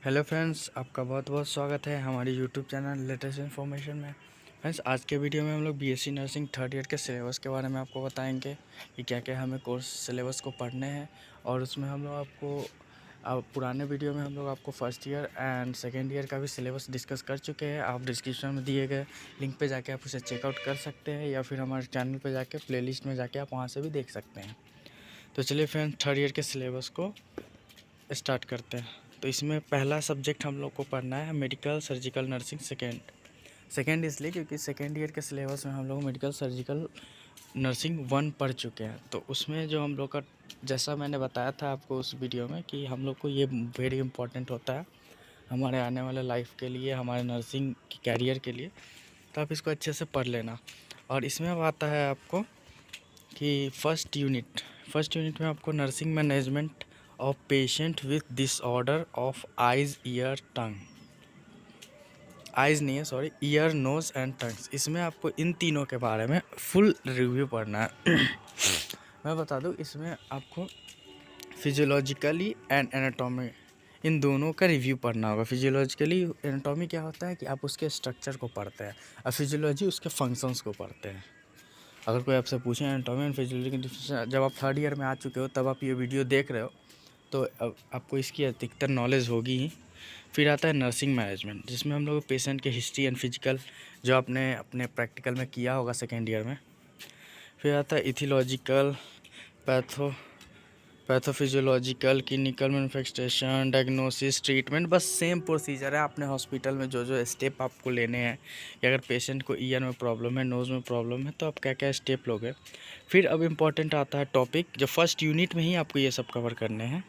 Hello friends, आपका बहुत बहुत स्वागत है हमारी यूट्यूब चैनल लेटेस्ट इन्फॉर्मेशन में। फ्रेंड्स, आज के वीडियो में हम लोग बीएससी नर्सिंग थर्ड ईयर के सिलेबस के बारे में आपको बताएंगे कि क्या क्या हमें कोर्स सिलेबस को पढ़ने हैं। और उसमें हम लोग आपको पुराने वीडियो में हम लोग आपको first year and second year का भी सिलेबस डिस्कस कर चुके हैं। आप डिस्क्रिप्शन में दिए गए लिंक पर जाके आप उसे चेकआउट कर सकते हैं या फिर हमारे चैनल पर जाके प्लेलिस्ट में जाके आप वहाँ से भी देख सकते हैं। तो चलिए फ्रेंड्स, थर्ड ईयर के सिलेबस को स्टार्ट करते हैं। तो इसमें पहला सब्जेक्ट हम लोग को पढ़ना है मेडिकल सर्जिकल नर्सिंग सेकेंड इसलिए क्योंकि सेकेंड ईयर के सिलेबस में हम लोग मेडिकल सर्जिकल नर्सिंग 1 पढ़ चुके हैं। तो उसमें जो हम लोग का, जैसा मैंने बताया था आपको उस वीडियो में, कि हम लोग को ये वेरी इंपॉर्टेंट होता है हमारे आने वाले लाइफ के लिए, हमारे नर्सिंग कैरियर के लिए। तो आप इसको अच्छे से पढ़ लेना। और इसमें अब आता है आपको कि फर्स्ट यूनिट में आपको nursing management of patient with disorder of eyes ear tongue, eyes नहीं है sorry, ear nose and tongues. इसमें आपको इन तीनों के बारे में फुल रिव्यू पढ़ना है। मैं बता दूं, इसमें आपको फिजियोलॉजिकली एंड एनाटॉमी, इन दोनों का रिव्यू पढ़ना होगा। फिजियोलॉजिकली एनाटॉमी क्या होता है कि आप उसके स्ट्रक्चर को पढ़ते हैं, और फिजियोलॉजी उसके फंक्शंस को पढ़ते हैं। अगर कोई आपसे पूछे एनाटॉमी एंड फिजियोलॉजी के डिफरेंस, जब आप थर्ड ईयर में आ चुके हो तब आप ये वीडियो देख रहे हो, तो अब आपको इसकी अधिकतर नॉलेज होगी ही। फिर आता है नर्सिंग मैनेजमेंट, जिसमें हम लोग पेशेंट के हिस्ट्री एंड फिजिकल, जो आपने अपने प्रैक्टिकल में किया होगा सेकेंड ईयर में। फिर आता है aetiological, pathophysiological, clinical manifestation, diagnosis, treatment. बस सेम प्रोसीजर है आपने हॉस्पिटल में जो स्टेप आपको लेने हैं, कि अगर पेशेंट को ईयर में प्रॉब्लम है, नोज़ में प्रॉब्लम है, तो आप क्या क्या स्टेप लोगे। फिर अब इम्पॉर्टेंट आता है टॉपिक, जो फर्स्ट यूनिट में ही आपको ये सब कवर करने हैं।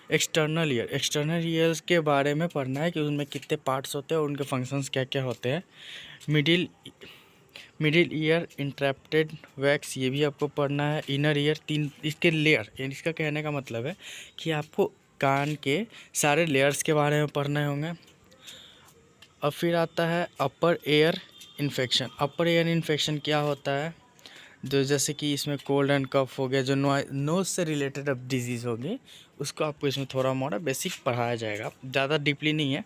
एक्सटर्नल ईयर्स के बारे में पढ़ना है कि उनमें कितने पार्ट्स होते हैं और उनके फंक्शंस क्या क्या होते हैं। Middle middle ear, interrupted wax, ये भी आपको पढ़ना है। इनर ईयर, 3 इसके लेयर, इसका कहने का मतलब है कि आपको कान के सारे लेयर्स के बारे में पढ़ने होंगे। अब फिर आता है अपर एयर इन्फेक्शन। अपर एयर इन्फेक्शन क्या होता है, जो जैसे कि इसमें कोल्ड एंड कफ हो गया, जो नोज़ से रिलेटेड अब डिजीज़ होगी, उसको आपको इसमें थोड़ा मोड़ा बेसिक पढ़ाया जाएगा, ज़्यादा डीपली नहीं है।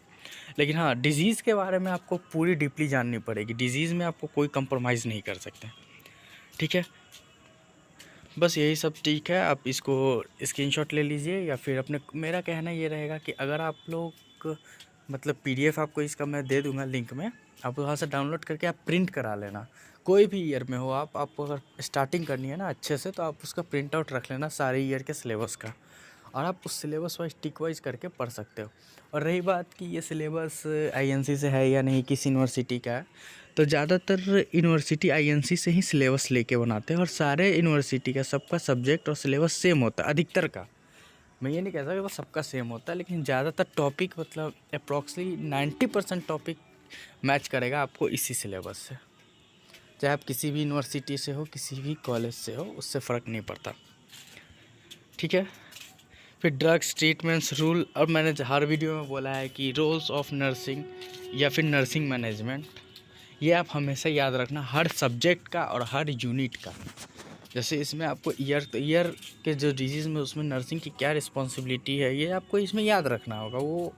लेकिन हाँ, डिज़ीज़ के बारे में आपको पूरी डीपली जाननी पड़ेगी। डिज़ीज़ में आपको कोई कंप्रोमाइज़ नहीं कर सकते, ठीक है। बस यही सब ठीक है, आप इसको स्क्रीनशॉट ले लीजिए या फिर अपने, मेरा कहना ये रहेगा कि अगर आप लोग मतलब पीडीएफ आपको इसका मैं दे दूंगा लिंक में, आप वहाँ से डाउनलोड करके आप प्रिंट करा लेना। कोई भी ईयर में हो आपको अगर स्टार्टिंग करनी है ना अच्छे से, तो आप उसका प्रिंट आउट रख लेना सारे ईयर के सिलेबस का, और आप उस सिलेबस वाइज टिक वाइज करके पढ़ सकते हो। और रही बात कि ये सिलेबस आईएनसी से है या नहीं, किस यूनिवर्सिटी का है, तो ज़्यादातर यूनिवर्सिटी आईएनसी से ही सिलेबस लेके बनाते हैं, और सारे यूनिवर्सिटी का सबका सब्जेक्ट और सिलेबस सेम होता है अधिकतर का। मैं ये नहीं कह सकता कि वो सबका सेम होता है, लेकिन ज़्यादातर टॉपिक मतलब अप्रॉक्सली 90% टॉपिक मैच करेगा आपको इसी सिलेबस से। चाहे आप किसी भी यूनिवर्सिटी से हो, किसी भी कॉलेज से हो, उससे फ़र्क नहीं पड़ता, ठीक है। फिर ड्रग्स, ट्रीटमेंट्स, रूल, और मैंने हर वीडियो में बोला है कि रोल्स ऑफ नर्सिंग या फिर नर्सिंग मैनेजमेंट, ये आप हमेशा याद रखना हर सब्जेक्ट का और हर यूनिट का। जैसे इसमें आपको ईयर के जो डिजीज़ में, उसमें नर्सिंग की क्या रिस्पॉन्सिबिलिटी है, ये आपको इसमें याद रखना होगा। वो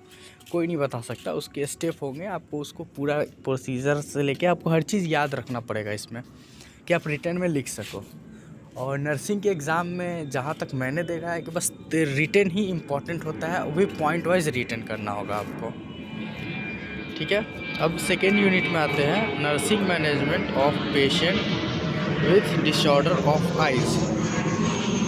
कोई नहीं बता सकता, उसके स्टेप होंगे, आपको उसको पूरा प्रोसीजर से लेके आपको हर चीज़ याद रखना पड़ेगा इसमें, कि आप रिटर्न में लिख सको। और नर्सिंग के एग्ज़ाम में जहाँ तक मैंने देखा है कि बस रिटन ही इम्पॉर्टेंट होता है, वो भी पॉइंट वाइज रिटन करना होगा आपको, ठीक है। अब सेकेंड यूनिट में आते हैं nursing management of patient with disorder of eyes.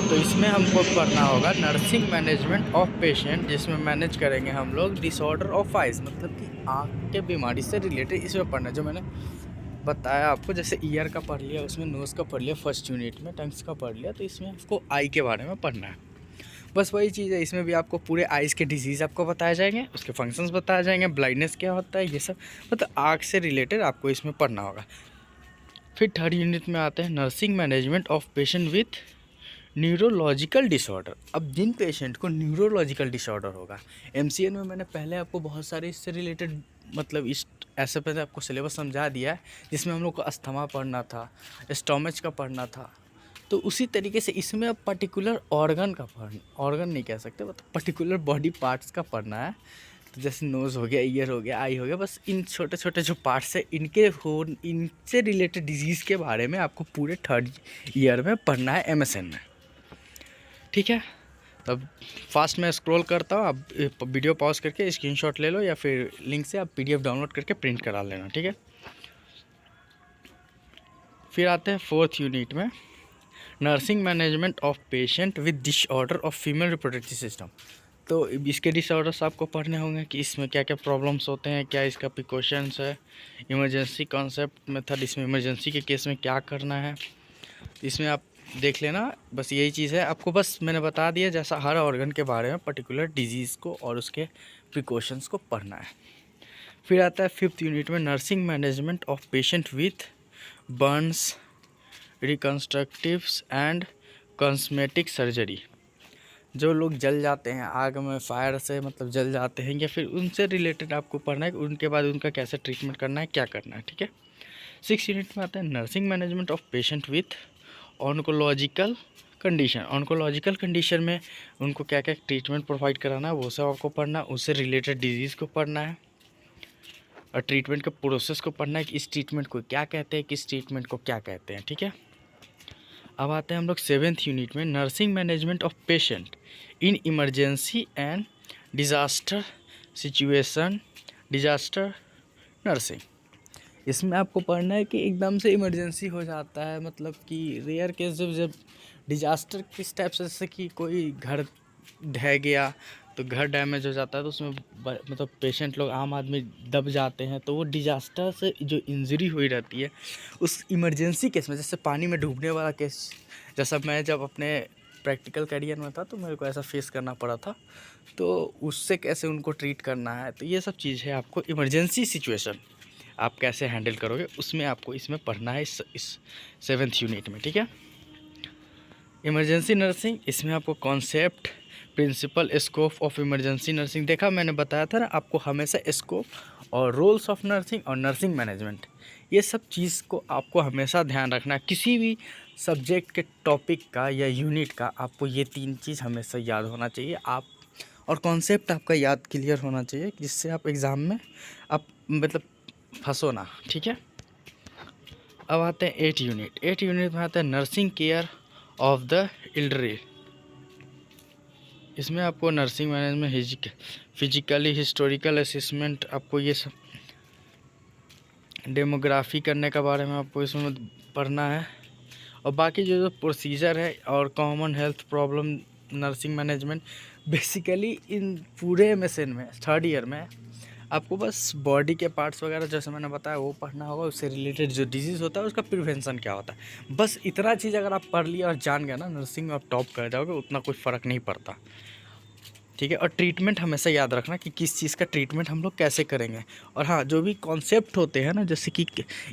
तो इसमें हमको पढ़ना होगा नर्सिंग मैनेजमेंट ऑफ पेशेंट, जिसमें मैनेज करेंगे हम लोग डिसऑर्डर ऑफ आइज़, मतलब कि आँख के बीमारी से रिलेटेड इसमें पढ़ना है। जो मैंने बताया आपको, जैसे ईयर का पढ़ लिया, उसमें नोज़ का पढ़ लिया फर्स्ट यूनिट में, टंग्स का पढ़ लिया, तो इसमें आपको आई के बारे में पढ़ना है। बस वही चीज़ है, इसमें भी आपको पूरे आइज़ के डिजीज़ आपको बताए जाएंगे, उसके फंक्शंस बताए जाएंगे, ब्लाइंडनेस क्या होता है, ये सब मतलब आँख से रिलेटेड आपको इसमें पढ़ना होगा। फिर थर्ड यूनिट में आते हैं nursing management of patient with neurological disorder. अब जिन पेशेंट को न्यूरोलॉजिकल डिसऑर्डर होगा, एमसीएन में मैंने पहले आपको बहुत सारे इससे रिलेटेड मतलब इस ऐसे पहले आपको सिलेबस समझा दिया है, जिसमें हम लोग को अस्थमा पढ़ना था, स्टोमच का पढ़ना था। तो उसी तरीके से इसमें अब पर्टिकुलर ऑर्गन का पढ़ना, ऑर्गन नहीं कह सकते, मतलब पर्टिकुलर बॉडी पार्ट्स का पढ़ना है, तो जैसे नोज़ हो गया, ईयर हो गया, आई हो गया, बस इन छोटे छोटे जो पार्ट्स है इनसे रिलेटेड डिजीज़ के बारे में आपको पूरे 3rd ईयर में पढ़ना है MSN में। ठीक है, तब फास्ट में स्क्रॉल करता हूँ, आप वीडियो पॉज करके स्क्रीनशॉट ले लो या फिर लिंक से आप PDF डाउनलोड करके प्रिंट करा लेना। ठीक है, फिर आते हैं 4th यूनिट में, nursing management of patient with disorder of female reproductive system. तो इसके डिसऑर्डर्स आपको पढ़ने होंगे कि इसमें क्या क्या प्रॉब्लम्स होते हैं, क्या इसका प्रिकॉशंस है, इमरजेंसी कॉन्सेप्ट मेथड, इसमें इमरजेंसी के केस में क्या करना है, इसमें आप देख लेना। बस यही चीज़ है, आपको बस मैंने बता दिया जैसा हर ऑर्गन के बारे में पर्टिकुलर डिजीज़ को और उसके प्रिकॉशंस को पढ़ना है। फिर आता है 5th यूनिट में, nursing management of patient with burns, reconstructives and cosmetic surgery. जो लोग जल जाते हैं आग में, फायर से मतलब जल जाते हैं, या फिर उनसे रिलेटेड आपको पढ़ना है, उनके बाद उनका कैसे ट्रीटमेंट करना है, क्या करना है। ठीक है, 6 यूनिट में आता है nursing management of patient with oncological condition. Oncological condition में उनको क्या क्या ट्रीटमेंट प्रोवाइड कराना है वो सब आपको पढ़ना है, उससे रिलेटेड डिजीज़ को पढ़ना है और ट्रीटमेंट के प्रोसेस को पढ़ना है कि इस ट्रीटमेंट को क्या कहते हैं, किस ट्रीटमेंट को क्या कहते हैं। ठीक है, अब आते हैं हम लोग 7th यूनिट में, nursing management of patient in emergency and disaster situation, disaster nursing. इसमें आपको पढ़ना है कि एकदम से इमरजेंसी हो जाता है, मतलब कि रेयर केस जब डिज़ास्टर किस टाइप से, जैसे कि कोई घर ढह गया तो घर डैमेज हो जाता है, तो उसमें मतलब पेशेंट लोग, आम आदमी दब जाते हैं, तो वो डिज़ास्टर से जो इंजरी हुई रहती है उस इमरजेंसी केस में, जैसे पानी में डूबने वाला केस, जैसा मैं जब अपने प्रैक्टिकल करियर में था तो मेरे को ऐसा फेस करना पड़ा था, तो उससे कैसे उनको ट्रीट करना है, तो ये सब चीज़ है आपको इमरजेंसी सिचुएशन आप कैसे हैंडल करोगे, उसमें आपको इसमें पढ़ना है इस 7th यूनिट में। ठीक है, इमरजेंसी नर्सिंग, इसमें आपको concept, principle, scope of emergency nursing, देखा मैंने बताया था ना आपको हमेशा स्कोप और रोल्स ऑफ नर्सिंग और नर्सिंग मैनेजमेंट, ये सब चीज़ को आपको हमेशा ध्यान रखना है। किसी भी सब्जेक्ट के टॉपिक का या यूनिट का आपको ये 3 चीज़ हमेशा याद होना चाहिए, आप और कॉन्सेप्ट आपका याद क्लियर होना चाहिए, जिससे आप एग्ज़ाम में आप मतलब फंसो ना। ठीक है, अब आते हैं 8 यूनिट। 8 यूनिट में आता है nursing care of the elderly. इसमें आपको nursing management, physically historical assessment, आपको ये सब डेमोग्राफी करने के बारे में आपको इसमें पढ़ना है, और बाकी जो प्रोसीजर है और common health problem nursing management. Basically इन पूरे MSN में 3rd ईयर में आपको बस बॉडी के पार्ट्स वगैरह जैसे मैंने बताया वो पढ़ना होगा, उससे रिलेटेड जो डिजीज़ होता है उसका प्रिवेंशन क्या होता है, बस इतना चीज़ अगर आप पढ़ लिया और जान गए ना, नर्सिंग में आप टॉप कर जाओगे, उतना कोई फ़र्क नहीं पड़ता। ठीक है, और ट्रीटमेंट हमेशा याद रखना कि किस चीज़ का ट्रीटमेंट हम लोग कैसे करेंगे। और हाँ, जो भी कॉन्सेप्ट होते हैं ना, जैसे कि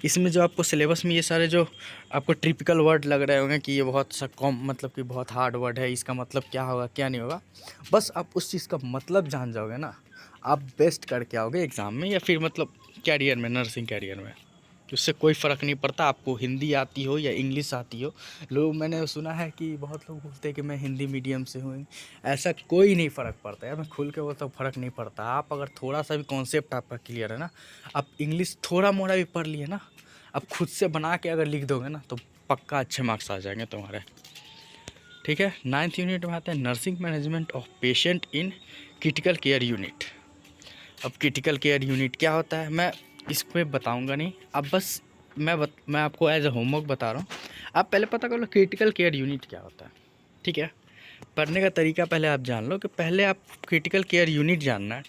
इसमें जो आपको सिलेबस में ये सारे जो आपको टिपिकल वर्ड लग रहे होंगे कि ये बहुत सा कॉम मतलब कि बहुत हार्ड वर्ड है, इसका मतलब क्या होगा क्या नहीं होगा, बस आप उस चीज़ का मतलब जान जाओगे ना, आप बेस्ट करके आओगे एग्ज़ाम में या फिर मतलब कैरियर में, नर्सिंग कैरियर में। उससे कोई फ़र्क नहीं पड़ता आपको हिंदी आती हो या इंग्लिश आती हो। लोग, मैंने सुना है कि बहुत लोग बोलते हैं कि मैं हिंदी मीडियम से हूँ, ऐसा कोई नहीं फ़र्क पड़ता यार, मैं खुल के बोलता हूँ, फ़र्क नहीं पड़ता। आप अगर थोड़ा सा भी कॉन्सेप्ट आपका क्लियर है ना, आप इंग्लिश थोड़ा मोड़ा भी पढ़ लिए ना, आप खुद से बना के अगर लिख दोगे ना, तो पक्का अच्छे मार्क्स आ जाएंगे तुम्हारे। ठीक है, 9th यूनिट में आता है nursing management of patient in critical care unit. अब क्रिटिकल केयर यूनिट क्या होता है मैं इस पर बताऊंगा नहीं, अब बस मैं आपको एज ए होमवर्क बता रहा हूँ। आप पहले पता कर लो क्रिटिकल केयर यूनिट क्या होता है। ठीक है, पढ़ने का तरीका पहले आप जान लो कि पहले आप क्रिटिकल केयर यूनिट जानना है,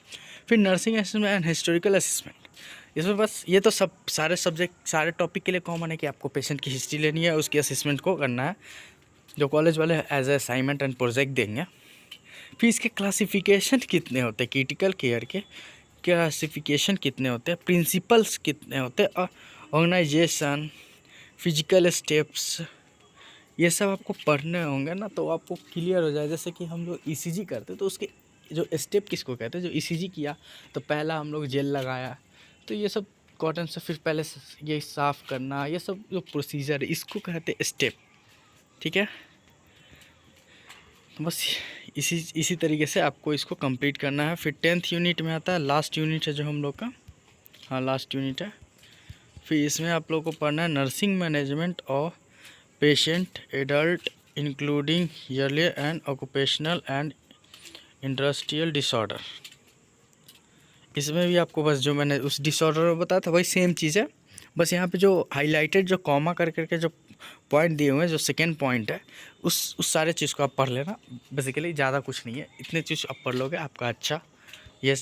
फिर nursing assessment and historical assessment. इसमें बस ये तो सब सारे सब्जेक्ट सारे टॉपिक के लिए कॉमन है कि आपको पेशेंट की हिस्ट्री लेनी है, उसकी असेसमेंट को करना है, जो कॉलेज वाले as a assignment and project देंगे। फिर इसके क्लासिफिकेशन कितने होते हैं, क्रिटिकल केयर के क्लासिफिकेशन कितने होते हैं, प्रिंसिपल्स कितने होते हैं, और ऑर्गेनाइजेशन, फिजिकल स्टेप्स, ये सब आपको पढ़ने होंगे ना, तो आपको क्लियर हो जाए। जैसे कि हम लोग ECG करते तो उसके जो स्टेप किसको कहते हैं, जो ECG किया तो पहला हम लोग जेल लगाया, तो ये सब कॉटन से फिर पहले ये साफ़ करना, ये सब जो प्रोसीजर है इसको कहते हैं स्टेप। ठीक है, तो बस इसी तरीके से आपको इसको कंप्लीट करना है। फिर 10th यूनिट में आता है, लास्ट यूनिट है जो हम लोग का, हाँ लास्ट यूनिट है। फिर इसमें आप लोग को पढ़ना है nursing management of patient adult including yearly and occupational and industrial disorder. इसमें भी आपको बस जो मैंने उस डिसऑर्डर में बताया था वही सेम चीज़ है, बस यहाँ पे जो हाईलाइटेड जो कॉमा कर करके जो पॉइंट दिए हुए हैं, जो सेकेंड पॉइंट है उस सारे चीज़ को आप पढ़ लेना। बेसिकली ज़्यादा कुछ नहीं है, इतने चीज़ आप पढ़ लोगे आपका अच्छा ये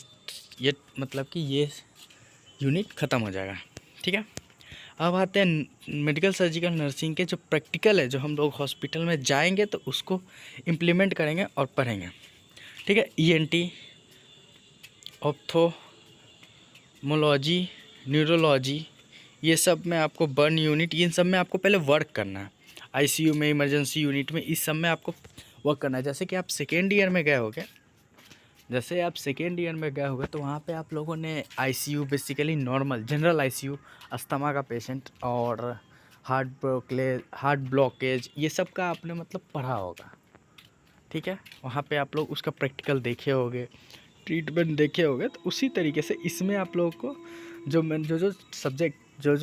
मतलब कि ये यूनिट ख़त्म हो जाएगा। ठीक है, अब आते हैं मेडिकल सर्जिकल नर्सिंग के जो प्रैक्टिकल है, जो हम लोग हॉस्पिटल में जाएंगे तो उसको इम्प्लीमेंट करेंगे और पढ़ेंगे। ठीक है, ENT, ऑप्थोमोलॉजी, न्यूरोलॉजी, ये सब में आपको बर्न यूनिट, इन सब में आपको पहले वर्क करना है। ICU में, इमरजेंसी यूनिट में, इस सब में आपको वर्क करना है। जैसे कि आप सेकेंड ईयर में गए होगे, तो वहाँ पे आप लोगों ने ICU basically normal general ICU, asthma का पेशेंट और हार्ट ब्लॉकेज ये सब का आपने मतलब पढ़ा होगा। ठीक है, वहाँ पे आप लोग उसका प्रैक्टिकल देखे होगे, ट्रीटमेंट देखे होगे। तो उसी तरीके से इसमें आप लोगों को जो सब्जेक्ट जो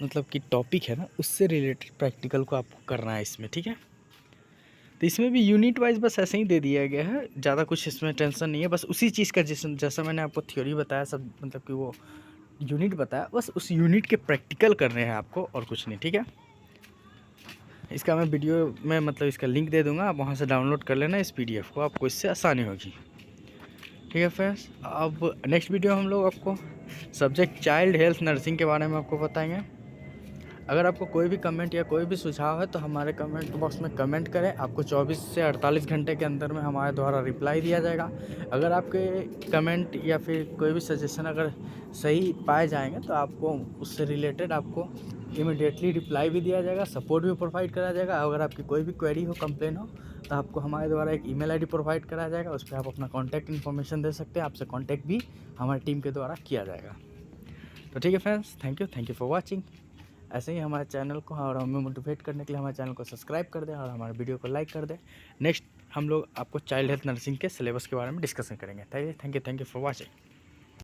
मतलब कि टॉपिक है ना, उससे रिलेटेड प्रैक्टिकल को आपको करना है इसमें। ठीक है, तो इसमें भी यूनिट वाइज बस ऐसे ही दे दिया गया है, ज़्यादा कुछ इसमें टेंशन नहीं है। बस उसी चीज़ का जैसा मैंने आपको थ्योरी बताया, सब मतलब कि वो यूनिट बताया, बस उस यूनिट के प्रैक्टिकल करने हैं आपको और कुछ नहीं। ठीक है, इसका मैं वीडियो में मतलब इसका लिंक दे दूँगा, आप वहाँ से डाउनलोड कर लेना इस PDF को, आपको इससे आसानी होगी। ठीक है फ्रेंड्स, अब नेक्स्ट वीडियो हम लोग आपको सब्जेक्ट चाइल्ड हेल्थ नर्सिंग के बारे में आपको बताएंगे। अगर आपको कोई भी कमेंट या कोई भी सुझाव है तो हमारे कमेंट बॉक्स में कमेंट करें, आपको 24 से 48 घंटे के अंदर में हमारे द्वारा रिप्लाई दिया जाएगा। अगर आपके कमेंट या फिर कोई भी सजेशन अगर सही पाए जाएंगे तो आपको उससे रिलेटेड आपको इमीडिएटली रिप्लाई भी दिया जाएगा, सपोर्ट भी प्रोवाइड करा जाएगा। अगर आपकी कोई भी क्वेरी हो, कंप्लेन हो, तो आपको हमारे द्वारा एक ईमेल ID प्रोवाइड कराया जाएगा, उस पर आप अपना कॉन्टैक्ट इन्फॉर्मेशन दे सकते हैं, आपसे कॉन्टैक्ट भी हमारी टीम के द्वारा किया जाएगा। तो ठीक है friends, thank you for watching. ऐसे ही हमारे चैनल को और हमें मोटिवेट करने के लिए हमारे चैनल को सब्सक्राइब कर दें और हमारे वीडियो को लाइक कर दें। नेक्स्ट हम लोग आपको चाइल्ड हेल्थ नर्सिंग के सिलेबस के बारे में डिस्कशन करेंगे। Thank you for watching.